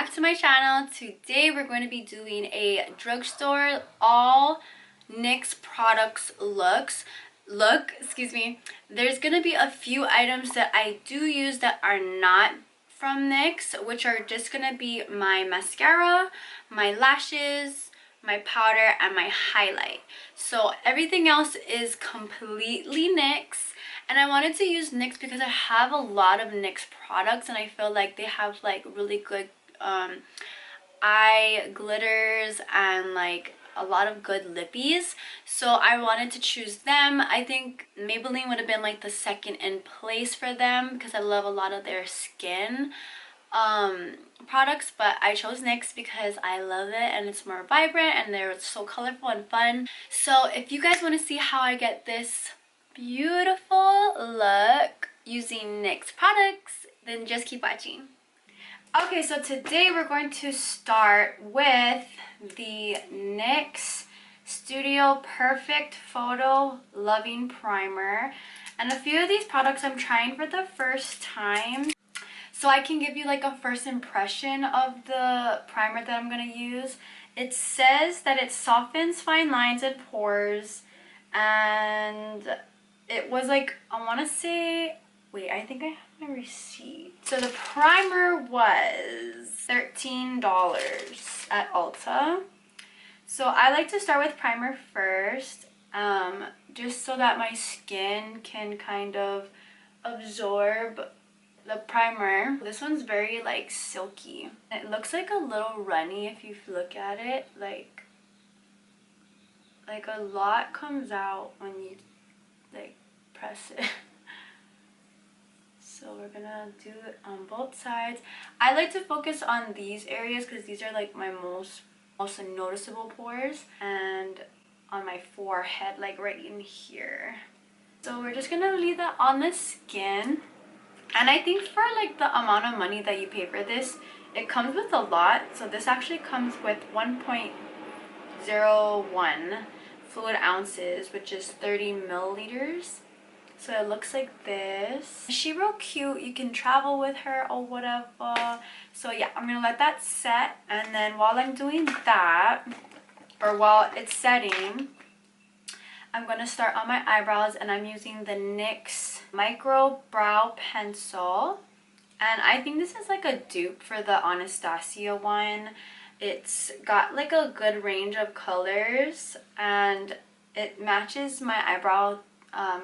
back to my channel. Today we're going to be doing a drugstore all NYX products look, excuse me. There's gonna be a few items that I do use that are not from NYX, which are just gonna be my mascara, my lashes, my powder, and my highlight. So everything else is completely NYX, and I wanted to use NYX because I have a lot of NYX products and I feel like they have like really good eye glitters and like a lot of good lippies, so I wanted to choose them. I think Maybelline would have been like the second in place for them because I love a lot of their skin products, but I chose NYX because I love it and it's more vibrant and they're so colorful and fun. So if you guys want to see how I get this beautiful look using NYX products, then just keep watching. Okay, so today we're going to start with the NYX Studio Perfect Photo Loving Primer. And a few of these products I'm trying for the first time, so I can give you like a first impression of the primer that I'm going to use. It says that it softens fine lines and pores, and it was like, I want to say, wait, I think I have my receipt. So the primer was $13 at Ulta. So I like to start with primer first, just so that my skin can kind of absorb the primer. This one's very like silky. It looks like a little runny if you look at it. Like a lot comes out when you like press it. So we're gonna do it on both sides. I like to focus on these areas because these are like my most noticeable pores, and on my forehead, like right in here. So we're just gonna leave that on the skin. And I think for like the amount of money that you pay for this, it comes with a lot. So this actually comes with 1.01 fluid ounces, which is 30 milliliters. So it looks like this. She's real cute. You can travel with her or whatever. So yeah, I'm gonna let that set, and then while I'm doing that, or while it's setting, I'm gonna start on my eyebrows, and I'm using the NYX Micro Brow Pencil. And I think this is like a dupe for the Anastasia one. It's got like a good range of colors, and it matches my eyebrow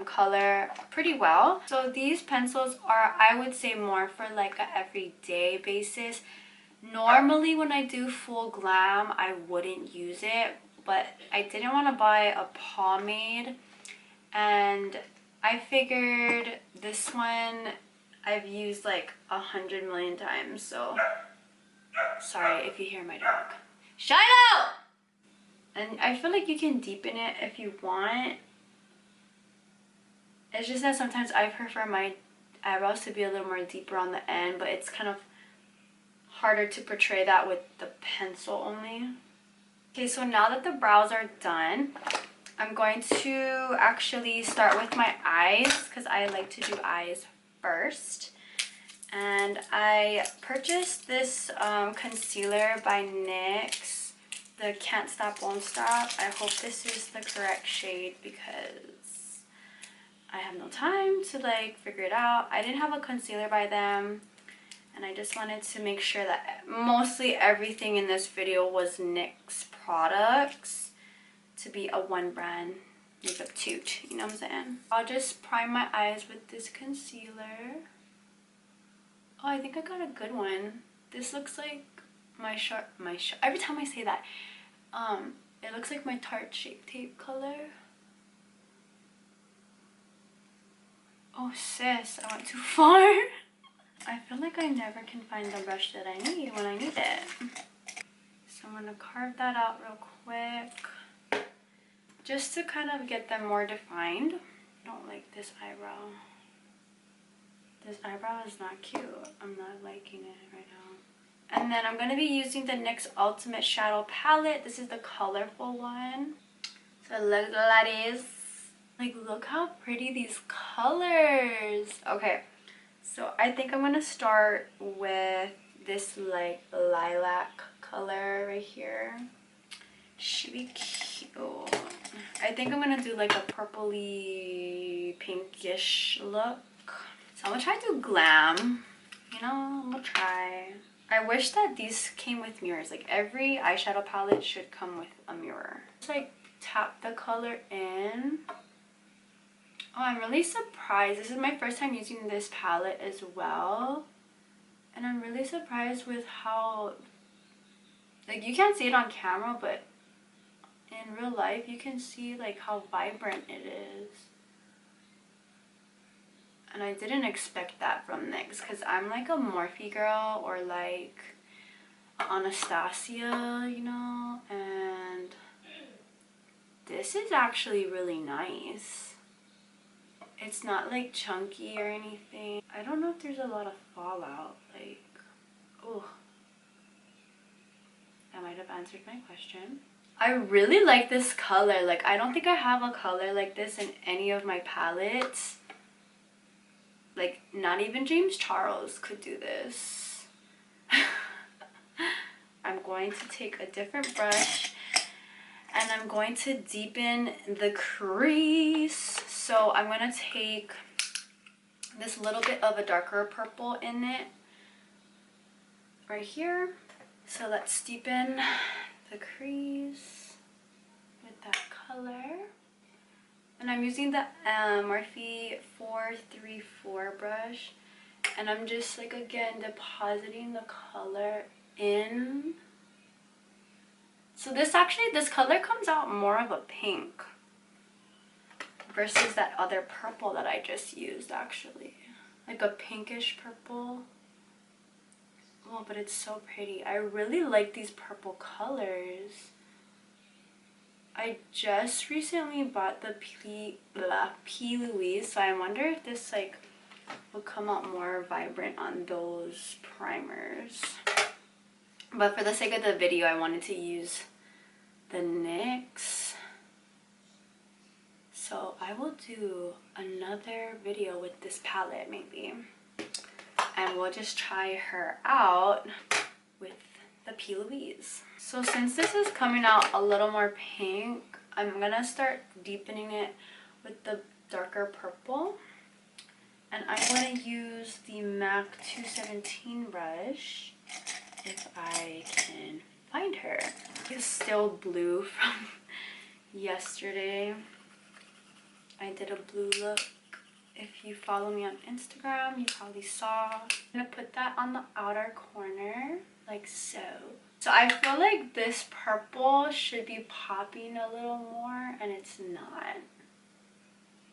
color pretty well. So these pencils are, I would say, more for like a everyday basis. Normally when I do full glam, I wouldn't use it, but I didn't want to buy a pomade, and I figured this one I've used like 100 million times. So sorry if you hear my dog. Shiloh! And I feel like you can deepen it if you want. It's just that sometimes I prefer my eyebrows to be a little more deeper on the end, but it's kind of harder to portray that with the pencil only. Okay, so now that the brows are done, I'm going to actually start with my eyes because I like to do eyes first. And I purchased this concealer by NYX, the Can't Stop Won't Stop. I hope this is the correct shade because I have no time to like figure it out. I didn't have a concealer by them, and I just wanted to make sure that mostly everything in this video was NYX products to be a one brand makeup toot, you know what I'm saying? I'll just prime my eyes with this concealer. Oh, I think I got a good one. This looks like my every time I say that, it looks like my Tarte Shape Tape color. Oh sis, I went too far. I feel like I never can find the brush that I need when I need it. So I'm gonna carve that out real quick, just to kind of get them more defined. I don't like this eyebrow. This eyebrow is not cute. I'm not liking it right now. And then I'm gonna be using the NYX Ultimate Shadow Palette. This is the colorful one. So look at this. Like, look how pretty these colors. Okay, so I think I'm gonna start with this like lilac color right here. Should be cute. I think I'm gonna do like a purpley pinkish look. So I'm gonna try to do Glam. You know, I'm gonna try. I wish that these came with mirrors. Like every eyeshadow palette should come with a mirror. Just like tap the color in. Oh, I'm really surprised. This is my first time using this palette as well. And I'm really surprised with how, like, you can't see it on camera, but in real life you can see like how vibrant it is. And I didn't expect that from NYX because I'm like a Morphe girl or like Anastasia, you know, and this is actually really nice. It's not like chunky or anything. I don't know if there's a lot of fallout, like, oh, that might have answered my question. I really like this color. Like, I don't think I have a color like this in any of my palettes. Like, not even James Charles could do this. I'm going to take a different brush and I'm going to deepen the crease. So I'm going to take this little bit of a darker purple in it right here. So let's deepen the crease with that color. And I'm using the Morphe 434 brush. And I'm just like, again, depositing the color in. So this color comes out more of a pink versus that other purple that I just used, actually. Like a pinkish purple. Oh, but it's so pretty. I really like these purple colors. I just recently bought the P. Louise, so I wonder if this like will come out more vibrant on those primers. But for the sake of the video, I wanted to use the NYX. So I will do another video with this palette maybe. And we'll just try her out with the P. Louise. So since this is coming out a little more pink, I'm gonna start deepening it with the darker purple. And I'm gonna use the MAC 217 brush if I can find her. It's still blue from yesterday. I did a blue look. If you follow me on Instagram, you probably saw. I'm gonna put that on the outer corner, like so. So I feel like this purple should be popping a little more, and it's not.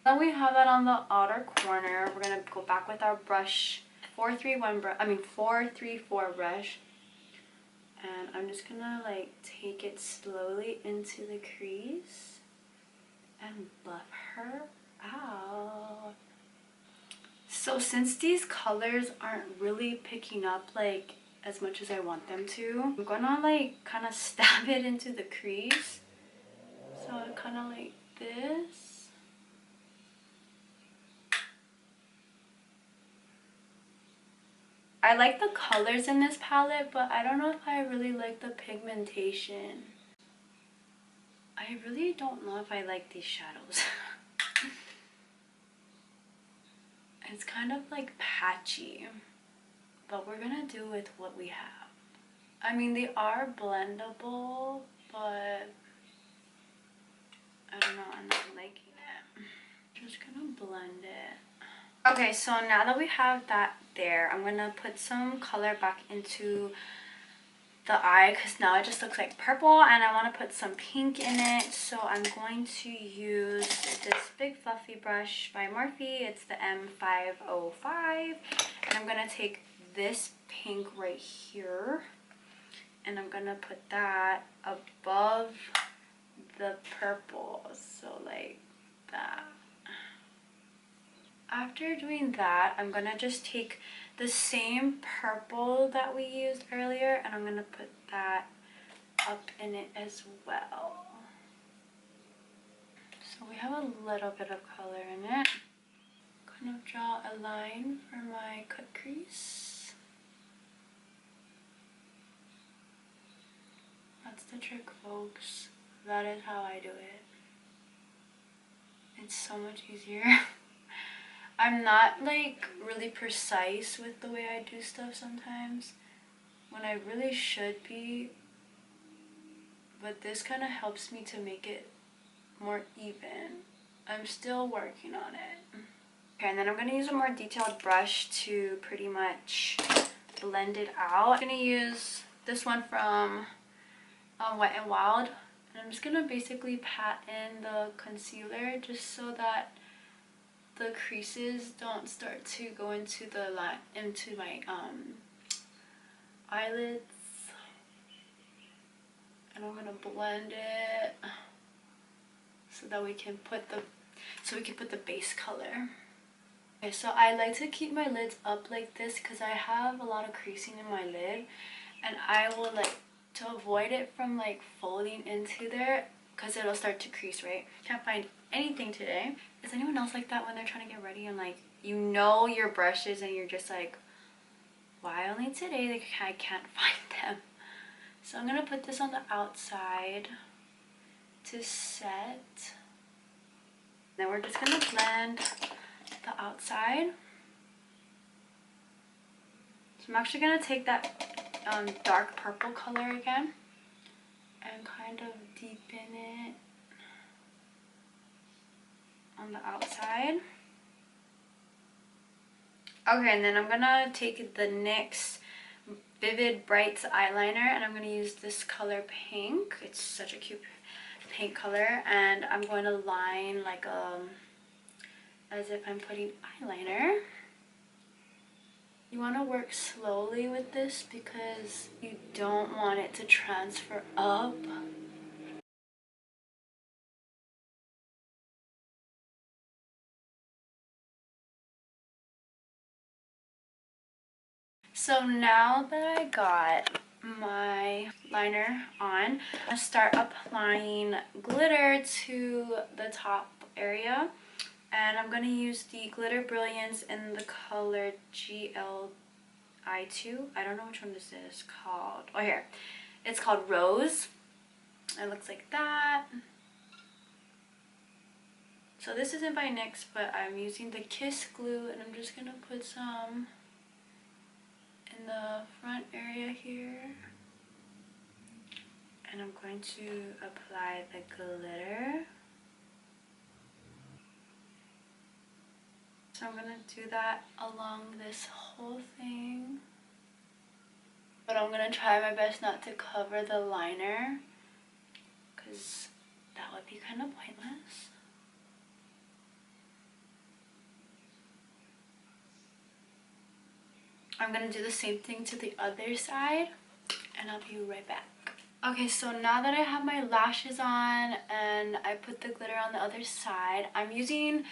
Now we have that on the outer corner. We're gonna go back with our brush, 434 brush. And I'm just gonna like take it slowly into the crease and buff her out. So since these colors aren't really picking up like as much as I want them to, I'm gonna like kind of stab it into the crease. So kind of like this. I like the colors in this palette, but I don't know if I really like the pigmentation. I really don't know if I like these shadows. It's kind of like patchy, but we're gonna do with what we have. I mean, they are blendable, but I don't know, I'm not liking it. Just gonna blend it. Okay, so now that we have that there, I'm gonna put some color back into the eye because now it just looks like purple, and I want to put some pink in it. So I'm going to use this big fluffy brush by Morphe. It's the M505, and I'm gonna take this pink right here and I'm gonna put that above the purple, so like that. After doing that, I'm gonna just take the same purple that we used earlier and I'm gonna put that up in it as well. So we have a little bit of color in it. Kind of draw a line for my cut crease. the trick, folks. That is how I do it. It's so much easier. I'm not like really precise with the way I do stuff sometimes, when I really should be, but this kind of helps me to make it more even. I'm still working on it. Okay, and then I'm going to use a more detailed brush to pretty much blend it out. I'm going to use this one from Wet n Wild, and I'm just going to basically pat in the concealer just so that the creases don't start to go into the line, into my eyelids. And I'm gonna blend it so that we can put the base color. Okay, so I like to keep my lids up like this because I have a lot of creasing in my lid, and I will like to avoid it from like folding into there because it'll start to crease, right? Can't find anything today. Is anyone else like that when they're trying to get ready and like you know your brushes and you're just like, why only today? Like, I can't find them. So I'm gonna put this on the outside to set. Then we're just gonna blend the outside. So I'm actually gonna take that dark purple color again and kind of deepen it on the outside. Okay, and then I'm gonna take the NYX Vivid Brights eyeliner, and I'm gonna use this color pink. It's such a cute pink color, and I'm going to line like as if I'm putting eyeliner. You want to work slowly with this because you don't want it to transfer up. So now that I got my liner on, I start applying glitter to the top area, and I'm going to use the Glitter Brilliance in the color GLI2. I don't know which one this is called. Oh, here. It's called Rose. It looks like that. So this isn't by NYX, but I'm using the Kiss glue, and I'm just going to put some in the front area here, and I'm going to apply the glitter. So I'm going to do that along this whole thing, but I'm going to try my best not to cover the liner because that would be kind of pointless. I'm going to do the same thing to the other side, and I'll be right back. Okay, so now that I have my lashes on and I put the glitter on the other side, I'm using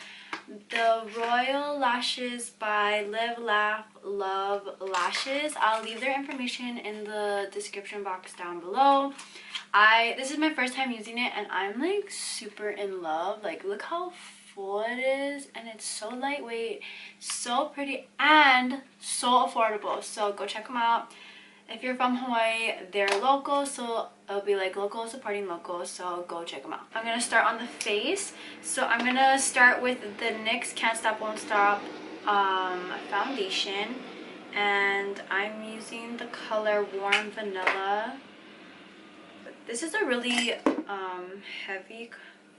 the Royal Lashes by Live Laugh Love Lashes. I'll leave their information in the description box down below. This is my first time using it, and I'm like super in love. Like, look how full it is, and it's so lightweight, so pretty, and so affordable. So go check them out. If you're from Hawaii, they're local, so it'll be like local supporting local, so go check them out. I'm gonna start on the face. So I'm gonna start with the NYX Can't Stop Won't Stop foundation, and I'm using the color Warm Vanilla. This is a really heavy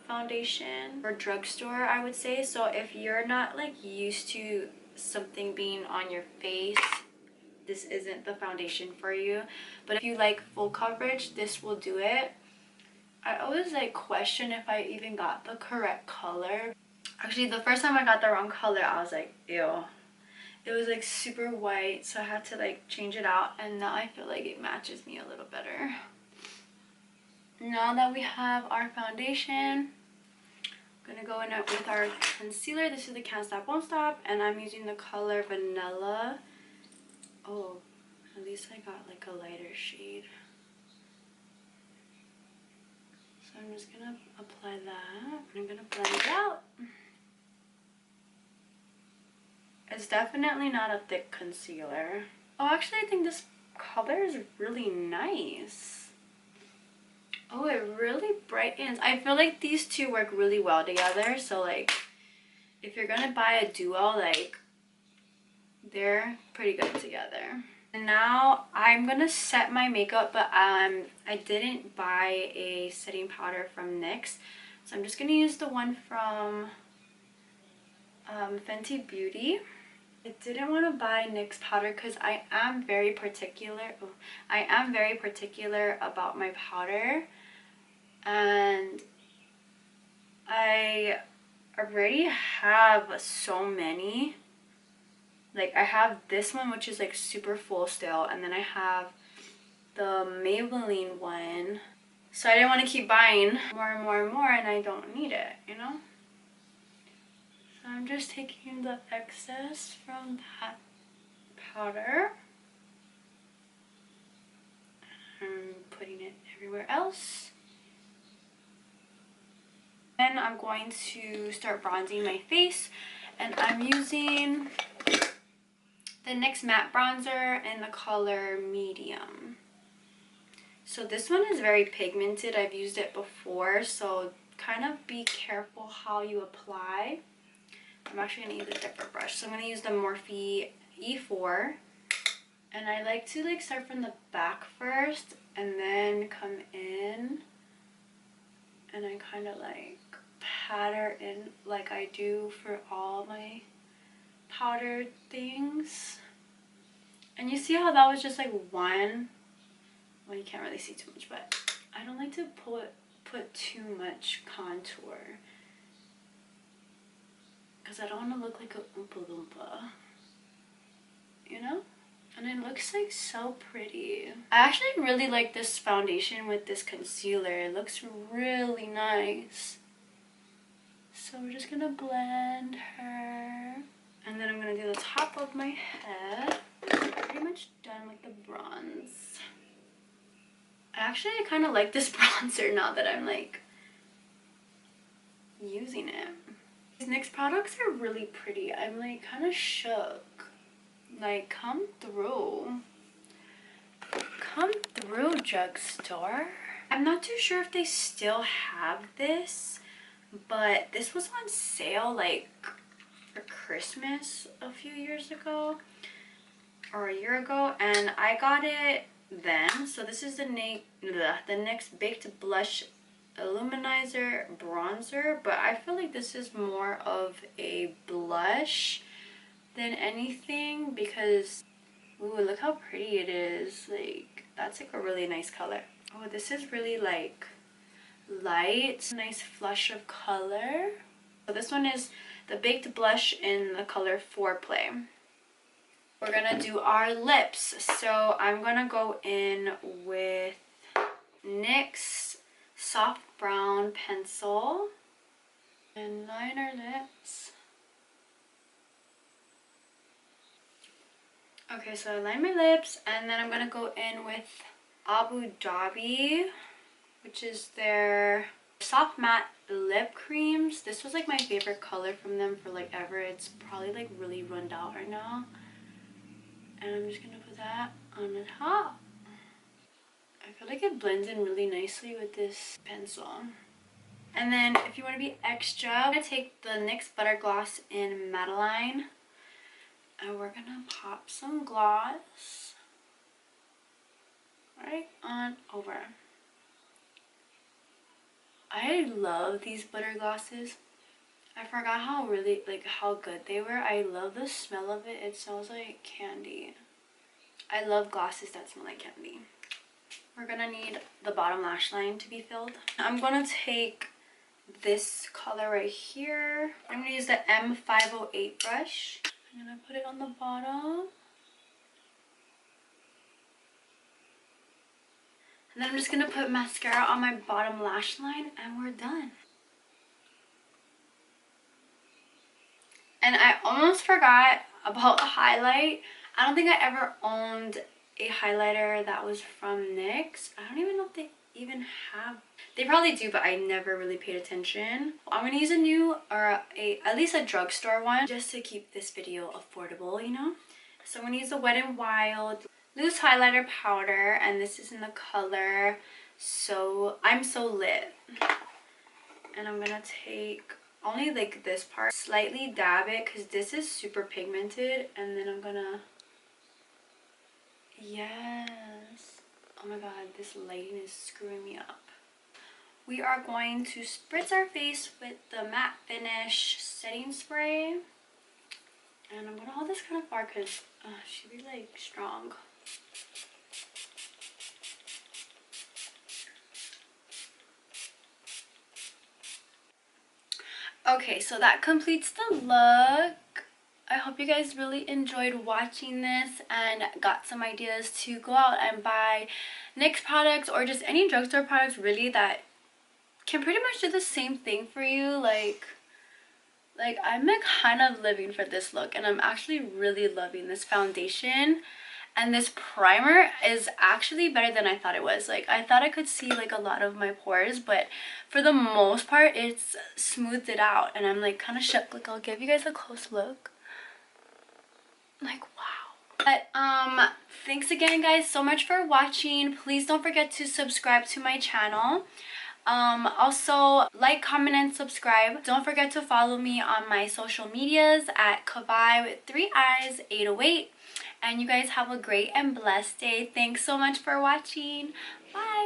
foundation for drugstore, I would say. So if you're not like used to something being on your face, this isn't the foundation for you. But if you like full coverage, this will do it. I always like question if I even got the correct color. Actually, the first time I got the wrong color, I was like, ew. It was like super white, so I had to like change it out, and now I feel like it matches me a little better. Now that we have our foundation, I'm gonna go in with our concealer. This is the Can't Stop Won't Stop, and I'm using the color Vanilla. Oh, at least I got like a lighter shade. So I'm just gonna apply that. I'm gonna blend it out. It's definitely not a thick concealer. Oh, actually I think this color is really nice. Oh, it really brightens. I feel like these two work really well together. So like if you're gonna buy a duo, like they're pretty good together. And now I'm gonna set my makeup, but I didn't buy a setting powder from NYX, so I'm just gonna use the one from Fenty Beauty. I didn't want to buy NYX powder because I am very particular. Oh, I am very particular about my powder, and I already have so many. Like I have this one, which is like super full still, and then I have the Maybelline one. So I didn't want to keep buying more and more and more, and I don't need it, you know? So I'm just taking the excess from that powder and putting it everywhere else. Then I'm going to start bronzing my face, and I'm using the NYX matte bronzer in the color medium. So this one is very pigmented. I've used it before, so kind of be careful how you apply. I'm actually going to use a different brush. So I'm going to use the Morphe E4. And I like to like start from the back first and then come in. And I kind of like pattern in like I do for all my powdered things. And you see how that was just like one. Well, you can't really see too much, but I don't like to put too much contour because I don't want to look like a Oompa Loompa, you know? And it looks like so pretty. I actually really like this foundation with this concealer. It looks really nice. So we're just gonna blend her. And then I'm gonna do the top of my head. I'm pretty much done with the bronze. I kind of like this bronzer now that I'm like using it. These NYX products are really pretty. I'm like kind of shook. Like come through drugstore. I'm not too sure if they still have this, but this was on sale like for Christmas a few years ago or a year ago, and I got it then. So this is the NYX Baked Blush Illuminizer Bronzer, but I feel like this is more of a blush than anything because, ooh, look how pretty it is. Like, that's like a really nice color. Oh, this is really like light, nice flush of color. So this one is the Baked Blush in the color Foreplay. We're gonna do our lips. So I'm gonna go in with NYX Soft Brown Pencil and line our lips. Okay, so I line my lips, and then I'm gonna go in with Abu Dhabi, which is their soft matte lip creams. This was like my favorite color from them for like ever. It's probably like really run out right now. And I'm just gonna put that on the top. I feel like it blends in really nicely with this pencil. And then if you want to be extra, I'm gonna take the NYX Butter Gloss in Madeline, and we're gonna pop some gloss right on over. I love these butter glosses. I forgot how really like how good they were. I love the smell of it. It smells like candy. I love glosses that smell like candy. We're gonna need the bottom lash line to be filled. I'm gonna take this color right here. I'm gonna use the M508 brush. I'm gonna put it on the bottom. And then I'm just gonna put mascara on my bottom lash line, and we're done. And I almost forgot about a highlight. I don't think I ever owned a highlighter that was from NYX. I don't even know if they even have. They probably do, but I never really paid attention. I'm gonna use a new, or at least a drugstore one, just to keep this video affordable, you know? So I'm gonna use the Wet n Wild loose highlighter powder, and this is in the color So I'm so lit. And I'm gonna take only like this part, slightly dab it because this is super pigmented, and then I'm gonna, yes, oh my god, this lighting is screwing me up. We are going to spritz our face with the matte finish setting spray, and I'm gonna hold this kind of far because she be like strong. Okay, so that completes the look. I hope you guys really enjoyed watching this and got some ideas to go out and buy NYX products or just any drugstore products really that can pretty much do the same thing for you. Like I'm like kind of living for this look, and I'm actually really loving this foundation. And this primer is actually better than I thought it was. Like, I thought I could see like a lot of my pores, but for the most part it's smoothed it out, and I'm like kind of shook. Like, I'll give you guys a close look. Like, wow. But thanks again guys so much for watching. Please don't forget to subscribe to my channel. Also like, comment, and subscribe. Don't forget to follow me on my social medias at KAWAIII808. And you guys have a great and blessed day. Thanks so much for watching. Bye.